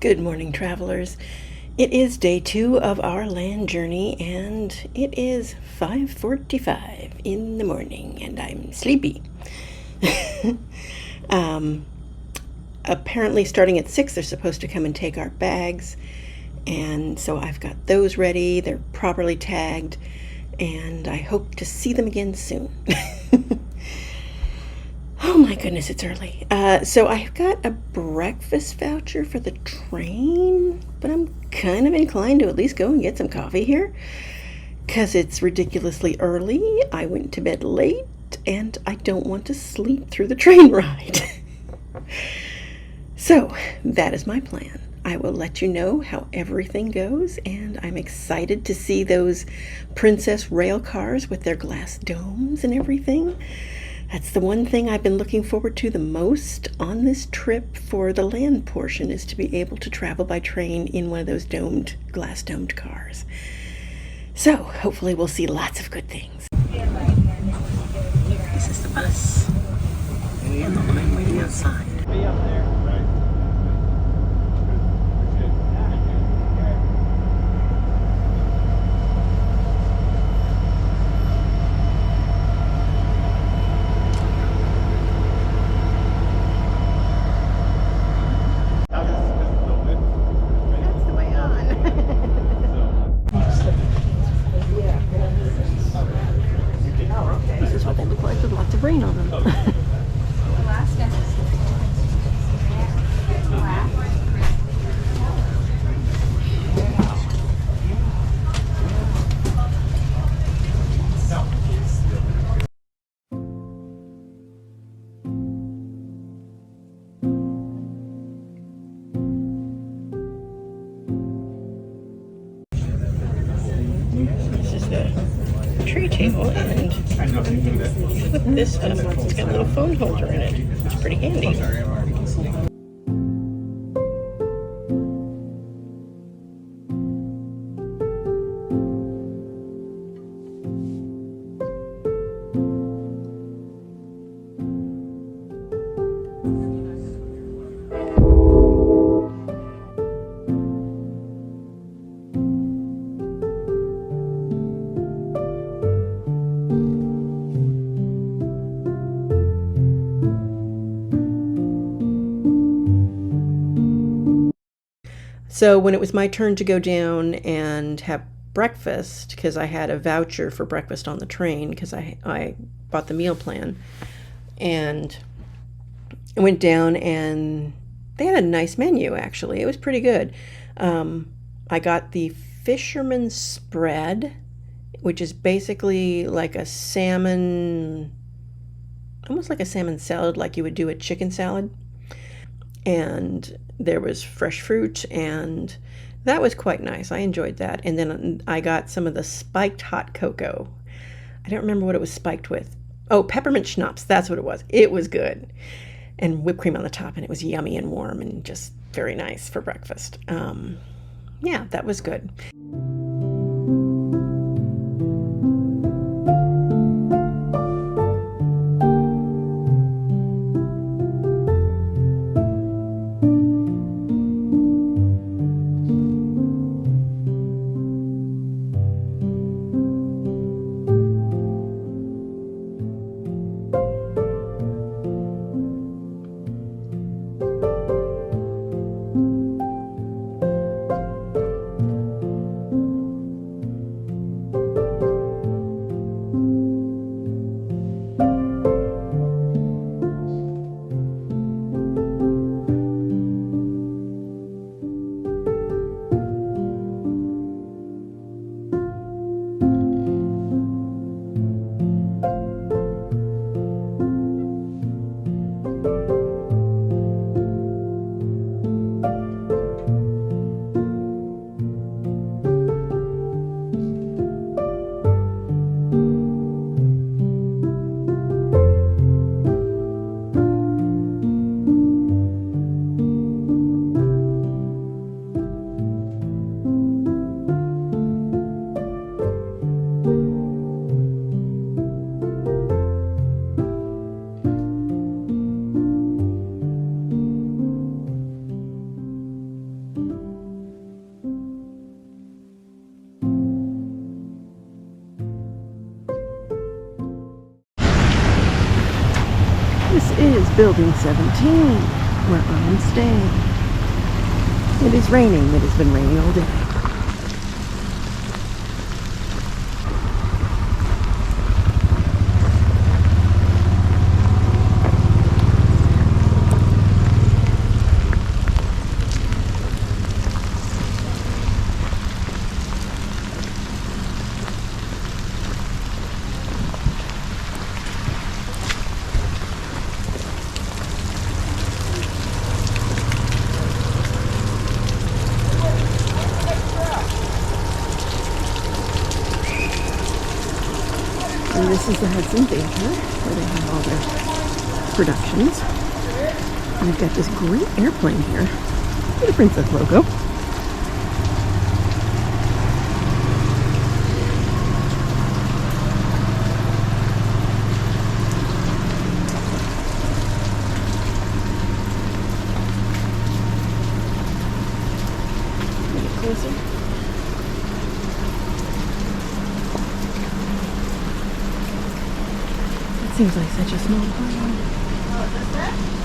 Good morning, travelers. It is day 2 of our land journey, and it is 5:45 in the morning, and I'm sleepy. um, Apparently, starting at 6, they're supposed to come and take our bags, and so I've got those ready. They're properly tagged, and I hope to see them again soon. Oh my goodness, it's early. So I've got a breakfast voucher for the train, but I'm kind of inclined to at least go and get some coffee here because it's ridiculously early. I went to bed late and I don't want to sleep through the train ride. So that is my plan. I will let you know how everything goes, and I'm excited to see those princess rail cars with their glass domes and everything. That's the one thing I've been looking forward to the most on this trip for the land portion, is to be able to travel by train in one of those glass domed cars. So hopefully we'll see lots of good things. This is the bus and the line waiting outside. Be up there. This is what they look like with lots of rain on them. This is the tree table, and flip this up. It's got a little phone holder in it. It's pretty handy. So when it was my turn to go down and have breakfast, because I had a voucher for breakfast on the train because I bought the meal plan, and I went down and they had a nice menu, actually. It was pretty good. I got the fisherman's spread, which is basically like a salmon, almost like a salmon salad, like you would do a chicken salad. And there was fresh fruit, and that was quite nice. I enjoyed that. And then I got some of the spiked hot cocoa. I don't remember what it was spiked with. Oh, peppermint schnapps. That's what it was. It was good. And whipped cream on the top, and it was yummy and warm and just very nice for breakfast. Yeah, that was good. Building 17, where I am staying. It is raining. It has been raining all day. And this is the Hudson Theater, where they have all their productions. And they've got this great airplane here with the Princess logo. Get closer. Seems like such a small plane.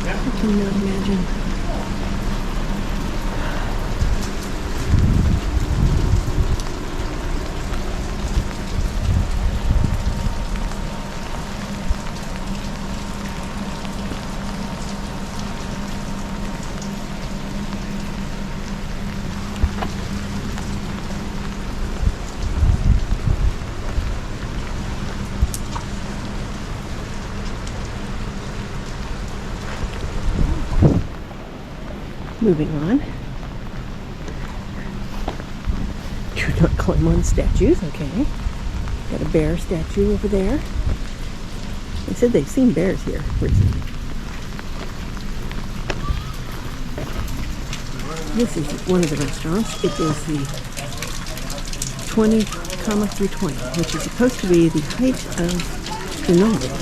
I cannot imagine. Moving on. Do not climb on statues, okay. Got a bear statue over there. They said they've seen bears here recently. This is one of the restaurants. It is the 20, through 20, which is supposed to be the height of the novel.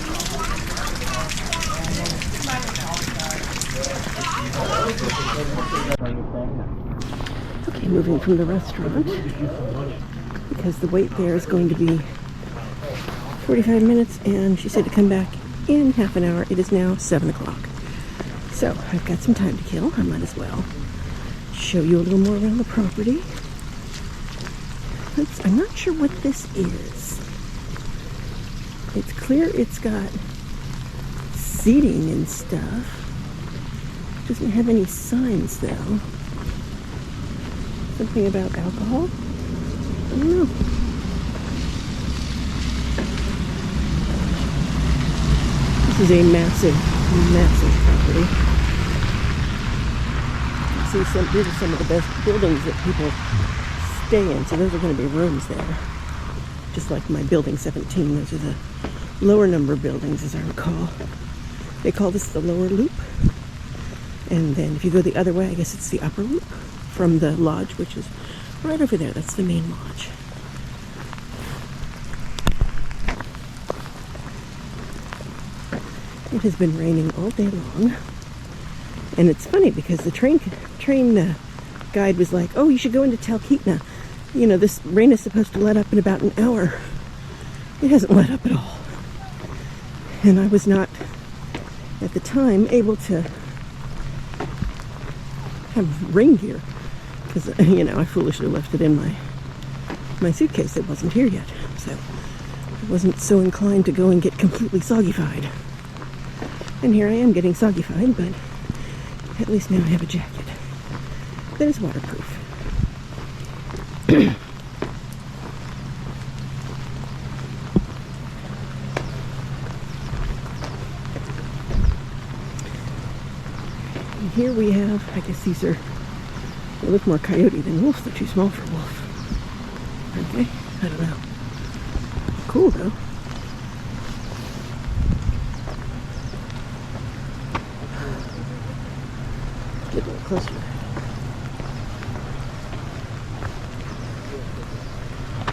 Okay, moving from the restaurant, because the wait there is going to be 45 minutes, and she said to come back in half an hour. It is now 7 o'clock. So I've got some time to kill. I might as well show you a little more around the property. I'm not sure what this is. It's clear it's got seating and stuff. Doesn't have any signs though. Something about alcohol? I don't know. This is a massive, massive property. You see, these are some of the best buildings that people stay in. So those are going to be rooms there. Just like my building 17. Those are the lower number buildings, as I recall. They call this the lower loop. And then if you go the other way, I guess it's the upper loop from the lodge, which is right over there. That's the main lodge. It has been raining all day long. And it's funny because the train guide was like, oh, you should go into Tauck. You know, this rain is supposed to let up in about an hour. It hasn't let up at all. And I was not, at the time, able to have rain gear because I foolishly left it in my suitcase. It wasn't here yet, so I wasn't so inclined to go and get completely soggy-fied. And here I am getting soggy-fied, but at least now I have a jacket that is waterproof. Here we have, I guess these are, they look more coyote than wolf. They're too small for wolf. Okay, I don't know. Cool though. Get a little closer.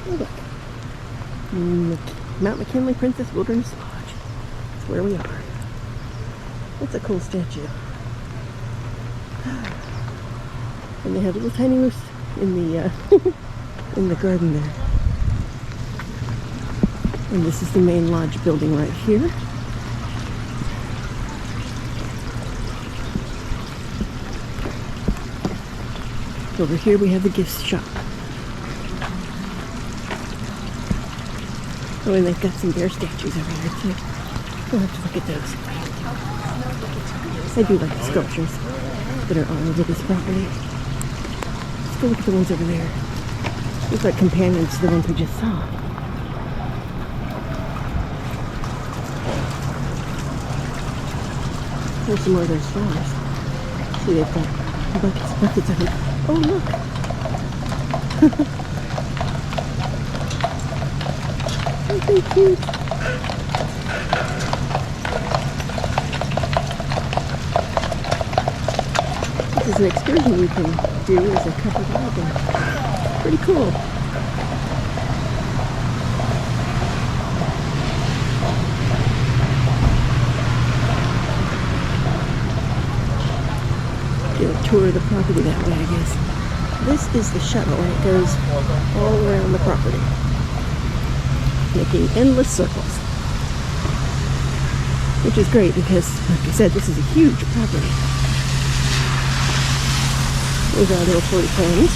Oh, look. Mount McKinley Princess Wilderness Lodge. That's where we are. That's a cool statue. And they have a little tiny moose in the in the garden there. And this is the main lodge building right here. Over here we have the gift shop. Oh, and they've got some bear statues over there too. We'll have to look at those. I do like the sculptures that are all over this property. Let's go look at the ones over there. Look like companions to the ones we just saw. There's some more of those flowers. See, they've got buckets of them. Oh, look! Aren't they cute? This is an excursion you can do as a covered wagon. Pretty cool. Get a tour of the property that way, I guess. This is the shuttle, and it goes all around the property, making endless circles. Which is great because, like I said, this is a huge property. There's our little floaty planes.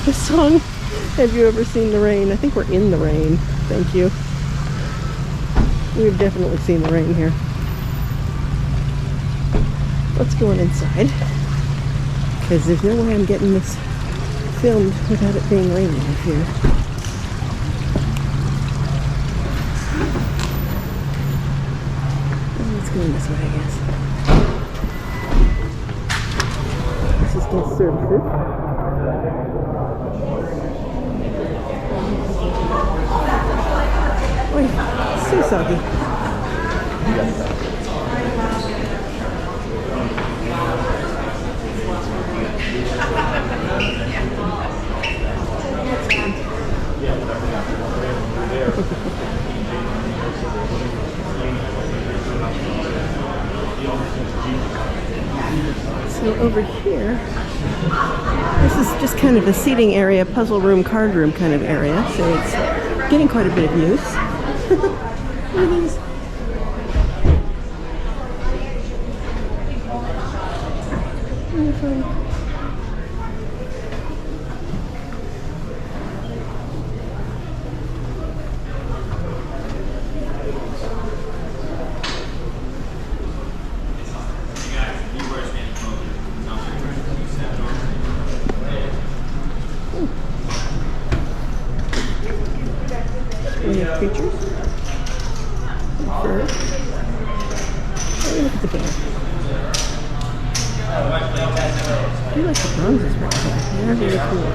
The song, Have You Ever Seen the Rain? I think we're in the rain. Thank you. We've definitely seen the rain here. Let's go on inside, because there's no way I'm getting this filmed without it being raining up here. Well, let's go in this way, I guess. This is guest services. Oh, it's so soggy. So over here, this is just kind of a seating area, puzzle room, card room kind of area. So it's getting quite a bit of use. Look at these. Wonderful. We have creatures. Fur. Oh, look at the bear. I like the bronzes right there. They're very cool.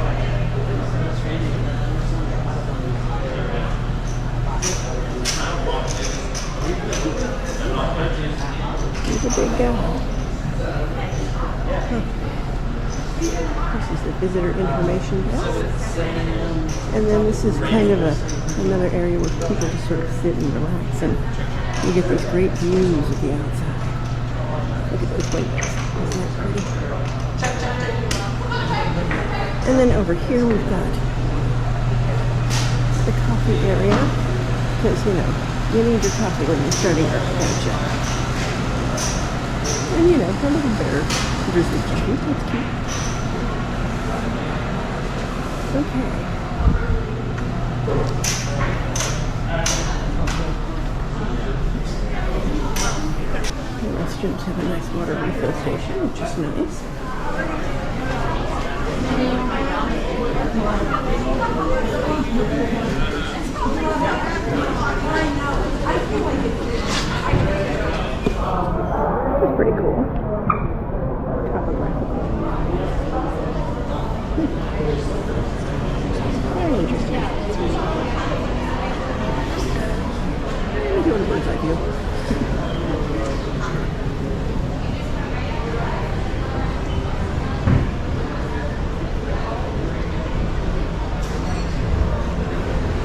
Here's a big guy. Huh. This is the visitor information desk. And then this is kind of another area where people just sort of sit and relax, and you get these great views of the outside. Look at those windows. Isn't that pretty? And then over here we've got the coffee area, because, you know, you need your coffee when you're starting your adventure. And, you know, a little bear grizzly coffee. That's cute. Okay. The restrooms have a nice water refill station, which is nice. That's pretty cool. Very interesting. I'm doing a bird's eye view.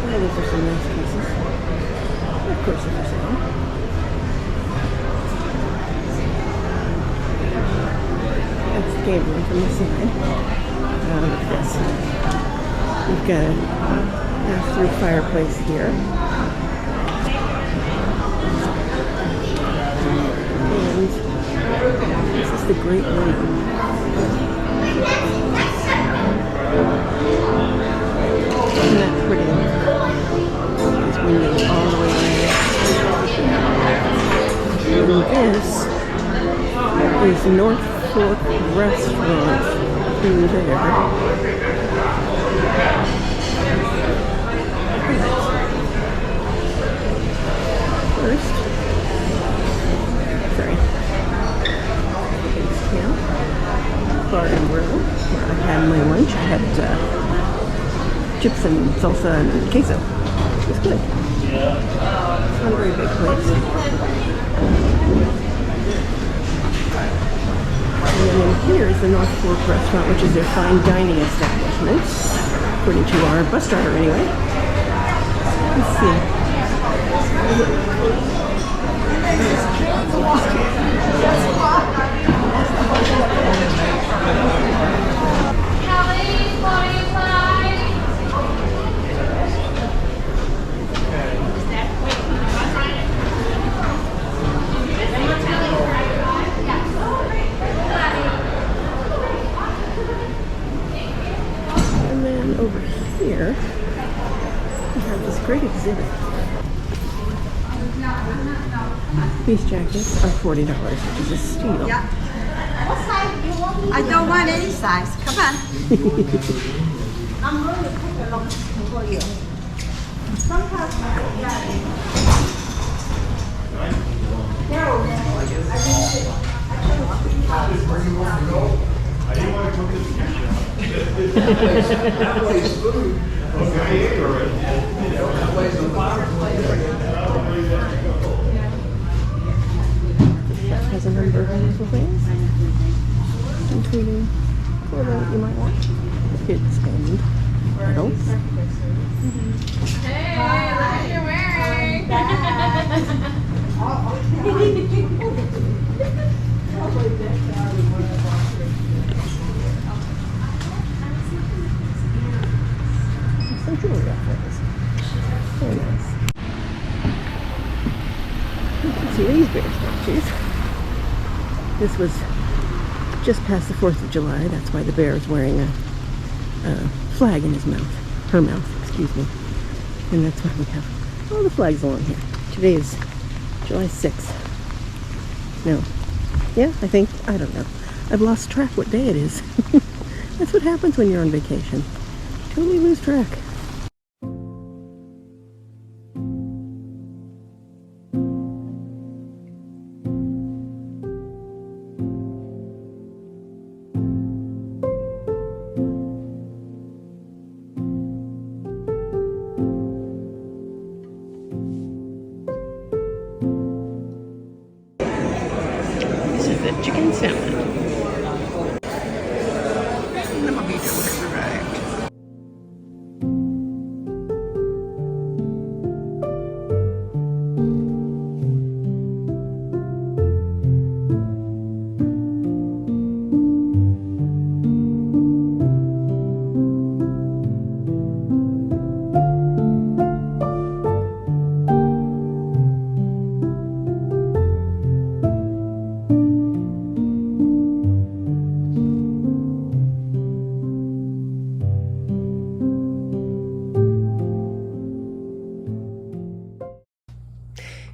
Yeah, these are some nice pieces. Of course, they're for sale. That's the game room from the side. Look at this. We've got a pass-through fireplace here. And this is the great room. Isn't that pretty? These windows all the way around. And this is North Fork Restaurant through there. First, base camp, bar and grill. Where I had my lunch. I had chips and salsa and queso. It was good. It's not a very big place. And then in here is the North Fork Restaurant, which is their fine dining establishment, according to our bus driver anyway. Let's see. And then over here, we have this great exhibit. These jackets are $40, which is a steal. Yeah. What size do you want? I don't want any size. Come on. I'm going to put it on for you. Sometimes, yeah. Where do you want to go? I didn't want to come to the kitchen. That place food. Okay, I ate already. That place is a fireplace. Has a number of wonderful things, including clothing that you might want, kids and adults. Hey, look what you're wearing. Some jewelry outfits. Very nice. You can see these bear statues. This was just past the 4th of July. That's why the bear is wearing a flag in his mouth. Her mouth, excuse me. And that's why we have all the flags along here. Today is July 6th. No. Yeah, I think. I don't know. I've lost track what day it is. That's what happens when you're on vacation. Totally lose track. This is the chicken salad.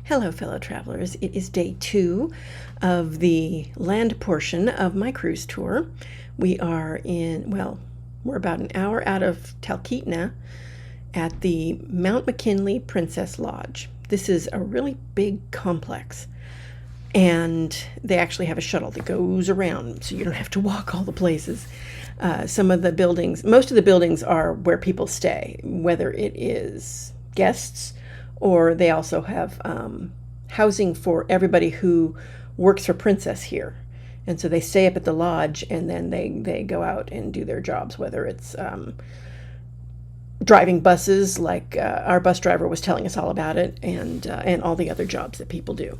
Hello, fellow travelers. It is day 2 of the land portion of my cruise tour. We are we're about an hour out of Talkeetna at the Mount McKinley Princess Lodge. This is a really big complex, and they actually have a shuttle that goes around, so you don't have to walk all the places. Most of the buildings are where people stay, whether it is guests or they also have housing for everybody who works for Princess here. And so they stay up at the lodge, and then they go out and do their jobs, whether it's driving buses, like our bus driver was telling us all about it, and all the other jobs that people do.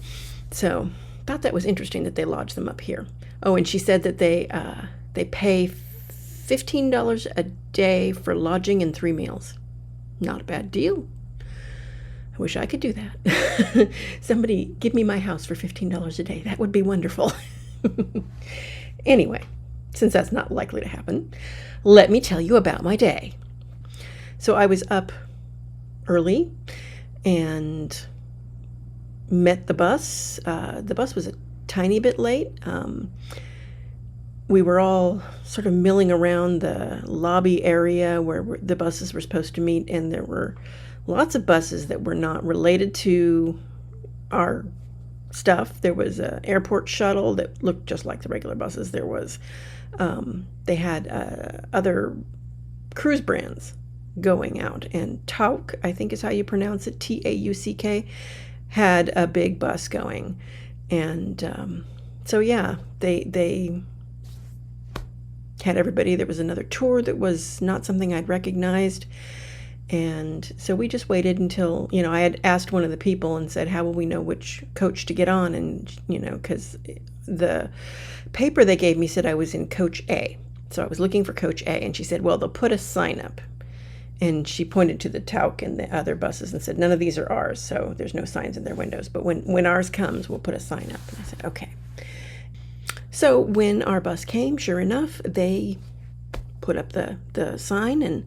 So thought that was interesting that they lodge them up here. Oh, and she said that they pay $15 a day for lodging and 3 meals. Not a bad deal. I wish I could do that. Somebody give me my house for $15 a day. That would be wonderful. Anyway, since that's not likely to happen, let me tell you about my day. So I was up early and met the bus. The bus was a tiny bit late. We were all sort of milling around the lobby area where the buses were supposed to meet, and there were lots of buses that were not related to our stuff. There was an airport shuttle that looked just like the regular buses. There was, they had other cruise brands going out, and Tauck, I think is how you pronounce it, Tauck, had a big bus going. And so yeah, they had everybody. There was another tour that was not something I'd recognized. And so we just waited until, I had asked one of the people and said, how will we know which coach to get on? And, because the paper they gave me said I was in coach A. So I was looking for coach A. And she said, well, they'll put a sign up. And she pointed to the Tauck and the other buses and said, none of these are ours. So there's no signs in their windows. But when ours comes, we'll put a sign up. And I said, okay. So when our bus came, sure enough, they put up the sign and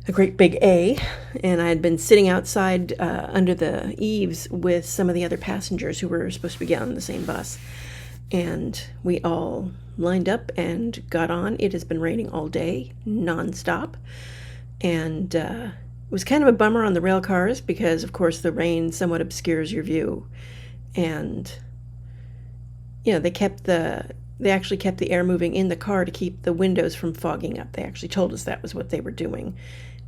a great big A, and I had been sitting outside under the eaves with some of the other passengers who were supposed to be getting on the same bus. And we all lined up and got on. It has been raining all day, nonstop. And it was kind of a bummer on the rail cars because, of course, the rain somewhat obscures your view. And, they actually kept the air moving in the car to keep the windows from fogging up. They actually told us that was what they were doing.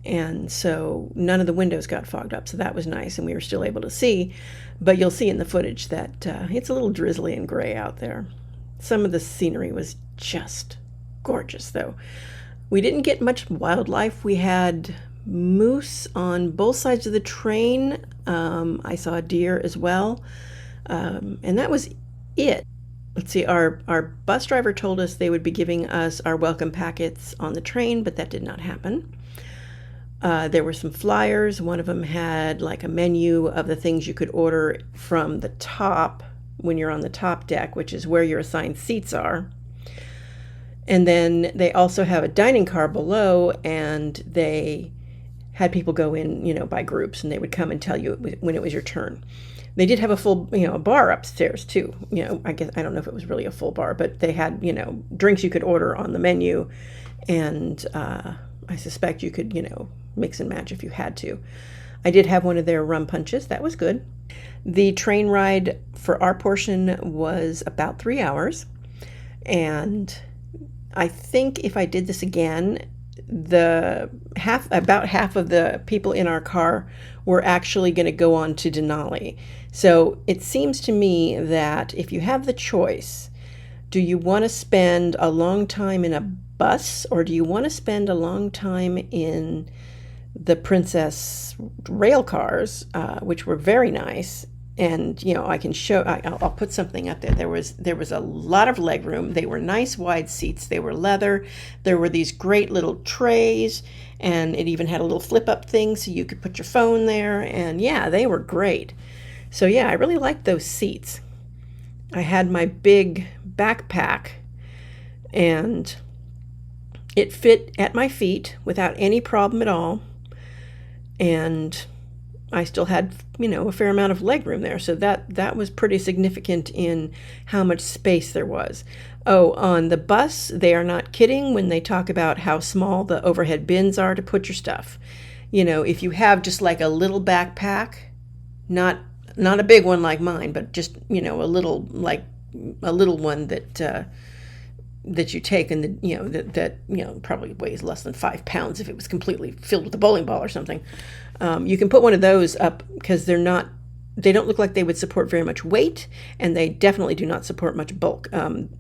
And so none of the windows got fogged up, so that was nice, and we were still able to see. But you'll see in the footage that it's a little drizzly and gray out there. Some of the scenery was just gorgeous, though. We didn't get much wildlife. We had moose on both sides of the train. I saw a deer as well, and that was it. Let's see, our bus driver told us they would be giving us our welcome packets on the train, but that did not happen. There were some flyers. One of them had like a menu of the things you could order from the top when you're on the top deck, which is where your assigned seats are. And then they also have a dining car below, and they had people go in, by groups, and they would come and tell you when it was your turn. They did have a full, bar upstairs too. I guess, I don't know if it was really a full bar, but they had, drinks you could order on the menu. And I suspect you could, mix and match if you had to. I did have one of their rum punches. That was good. The train ride for our portion was about 3 hours. And I think if I did this again, about half of the people in our car were actually going to go on to Denali. So it seems to me that if you have the choice, do you want to spend a long time in a bus, or do you want to spend a long time in the Princess rail cars, which were very nice? And I can show. I'll put something up there. There was a lot of leg room. They were nice wide seats. They were leather. There were these great little trays, and it even had a little flip up thing so you could put your phone there. And yeah, they were great. So yeah, I really liked those seats. I had my big backpack, and it fit at my feet without any problem at all. And I still had, a fair amount of leg room there. So that was pretty significant in how much space there was. Oh, on the bus, they are not kidding when they talk about how small the overhead bins are to put your stuff. If you have just like a little backpack, not a big one like mine, but just, a little one that you take, and that probably weighs less than 5 pounds if it was completely filled with a bowling ball or something. You can put one of those up because they don't look like they would support very much weight, and they definitely do not support much bulk.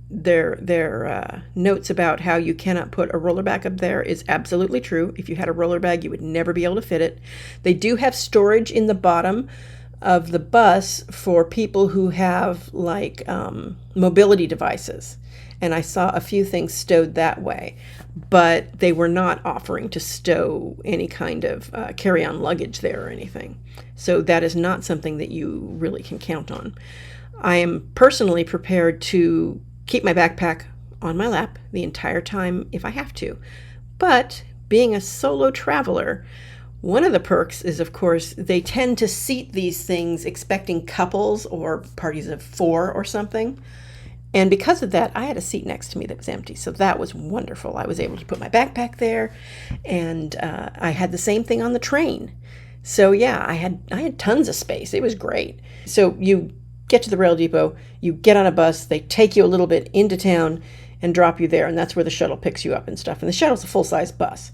Their notes about how you cannot put a roller bag up there is absolutely true. If you had a roller bag, you would never be able to fit it. They do have storage in the bottom of the bus for people who have like mobility devices. and I saw a few things stowed that way, but they were not offering to stow any kind of carry-on luggage there or anything. So that is not something that you really can count on. I am personally prepared to keep my backpack on my lap the entire time if I have to. But being a solo traveler, one of the perks is, of course, they tend to seat these things expecting couples or parties of 4 or something. And because of that, I had a seat next to me that was empty. So that was wonderful. I was able to put my backpack there, and I had the same thing on the train. So yeah, I had tons of space. It was great. So you get to the rail depot, you get on a bus, they take you a little bit into town and drop you there, and that's where the shuttle picks you up and stuff. And the shuttle's a full-size bus.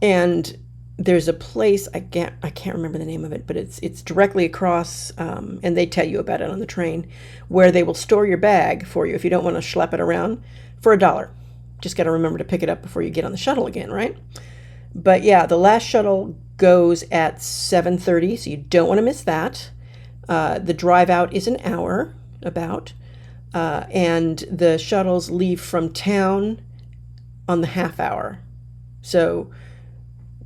And there's a place, I can't remember the name of it, but it's directly across, and they tell you about it on the train, where they will store your bag for you if you don't want to schlep it around for $1. Just got to remember to pick it up before you get on the shuttle again, right? But yeah, the last shuttle goes at 7:30, so you don't want to miss that. The drive out is an hour, about, and the shuttles leave from town on the half hour. So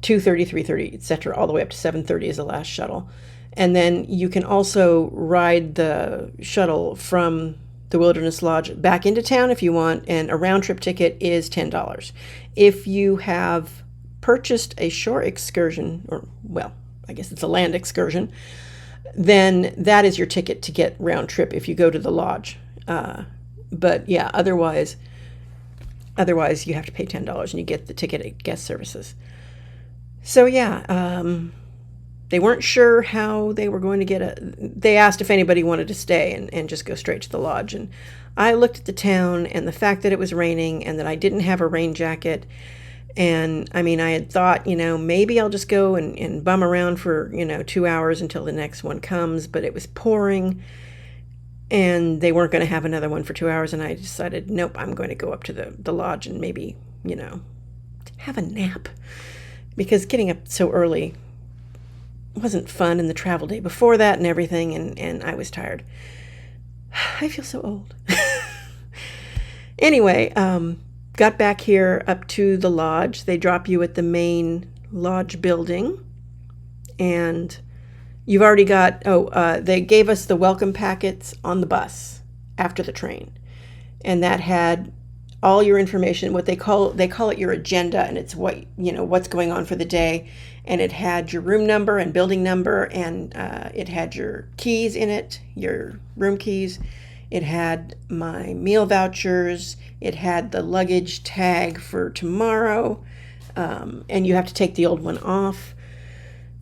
2:30, 3:30, etc., all the way up to 7:30 is the last shuttle. And then you can also ride the shuttle from the Wilderness Lodge back into town if you want, and a round-trip ticket is $10. If you have purchased a shore excursion, or, well, I guess it's a land excursion, then that is your ticket to get round-trip if you go to the lodge. But yeah, otherwise you have to pay $10 and you get the ticket at guest services. So yeah, they weren't sure how they were going to they asked if anybody wanted to stay and just go straight to the lodge. And I looked at the town and the fact that it was raining and that I didn't have a rain jacket. And I mean, I had thought, maybe I'll just go and bum around for, 2 hours until the next one comes. But it was pouring and they weren't going to have another one for 2 hours. And I decided, nope, I'm going to go up to the lodge and maybe, have a nap. Because getting up so early wasn't fun, and the travel day before that and everything, and I was tired. I feel so old. Anyway, got back here up to the lodge. They drop you at the main lodge building, and you've already got, they gave us the welcome packets on the bus after the train, and that had all your information, what they call it your agenda, and it's what, what's going on for the day. And it had your room number and building number, and it had your keys in it, your room keys. It had my meal vouchers. It had the luggage tag for tomorrow. And you have to take the old one off,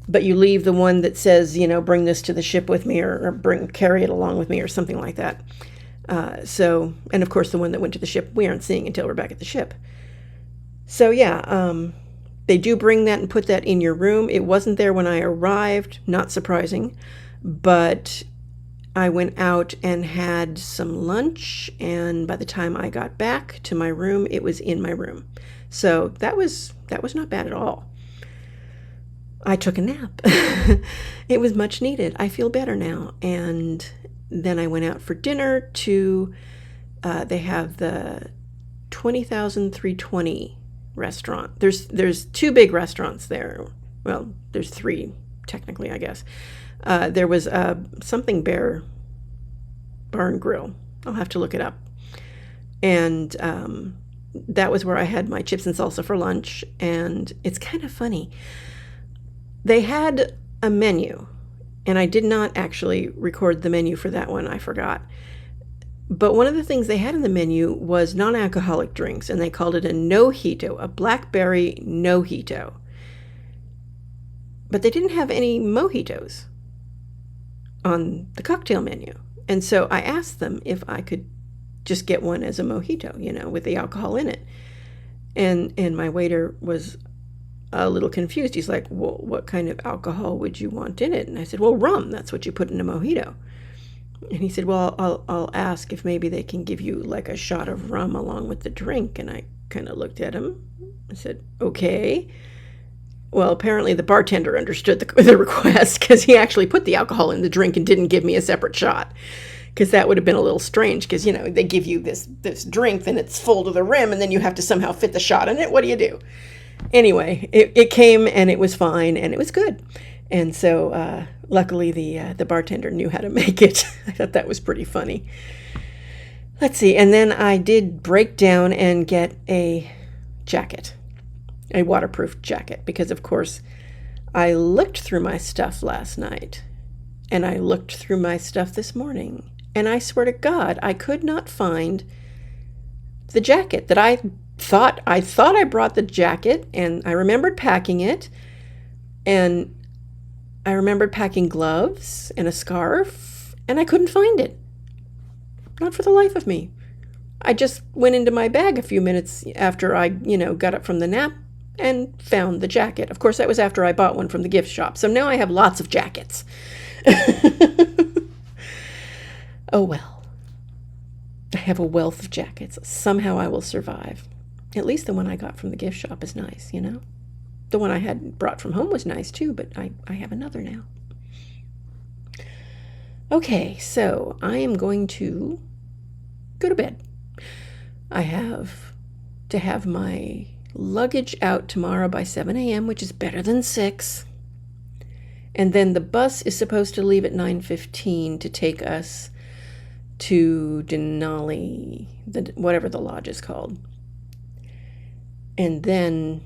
but you leave the one that says, bring this to the ship with me, or carry it along with me, or something like that. And of course the one that went to the ship, we aren't seeing until we're back at the ship. So yeah, they do bring that and put that in your room. It wasn't there when I arrived, not surprising, but I went out and had some lunch, and by the time I got back to my room, it was in my room. So that was not bad at all. I took a nap. It was much needed. I feel better now. And then I went out for dinner to, they have the 20,320 restaurant. There's 2 big restaurants there. Well, there's 3 technically, I guess. There was something Bear Bar and Grill. I'll have to look it up. And that was where I had my chips and salsa for lunch. And it's kind of funny. They had a menu, and I did not actually record the menu for that one. I forgot. But one of the things they had in the menu was non-alcoholic drinks, and they called it a no-hito, a blackberry no-hito. But they didn't have any mojitos on the cocktail menu. And so I asked them if I could just get one as a mojito, with the alcohol in it. And my waiter was a little confused. He's like, well, what kind of alcohol would you want in it? And I said, well, rum. That's what you put in a mojito. And he said, well, I'll ask if maybe they can give you like a shot of rum along with the drink. And I kind of looked at him. I said, okay. Well, apparently the bartender understood the request, because he actually put the alcohol in the drink and didn't give me a separate shot. because that would have been a little strange, because, you know, they give you this drink and it's full to the rim and then you have to somehow fit the shot in it. What do you do? Anyway, it came and it was fine and it was good. And so luckily the bartender knew how to make it. I thought that was pretty funny. Let's see. And then I did break down and get a jacket, a waterproof jacket, because of course I looked through my stuff last night and I looked through my stuff this morning, and I swear to God, I could not find the jacket that I thought I brought the jacket, and I remembered packing it, and I remembered packing gloves and a scarf, and I couldn't find it. Not for the life of me. I just went into my bag a few minutes after I, got up from the nap and found the jacket. Of course, that was after I bought one from the gift shop. So now I have lots of jackets. Oh well. I have a wealth of jackets. Somehow I will survive. At least the one I got from the gift shop is nice, The one I had brought from home was nice too, but I have another now. Okay, so I am going to go to bed. I have to have my luggage out tomorrow by 7 a.m., which is better than 6. And then the bus is supposed to leave at 9:15 to take us to Denali, whatever the lodge is called. And then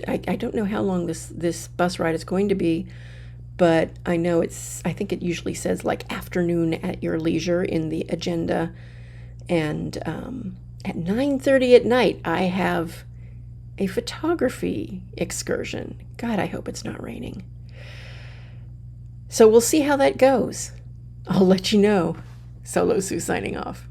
I don't know how long this bus ride is going to be, but I know I think it usually says like afternoon at your leisure in the agenda. And at 9:30 at night, I have a photography excursion. God, I hope it's not raining. So we'll see how that goes. I'll let you know. Solo Sue signing off.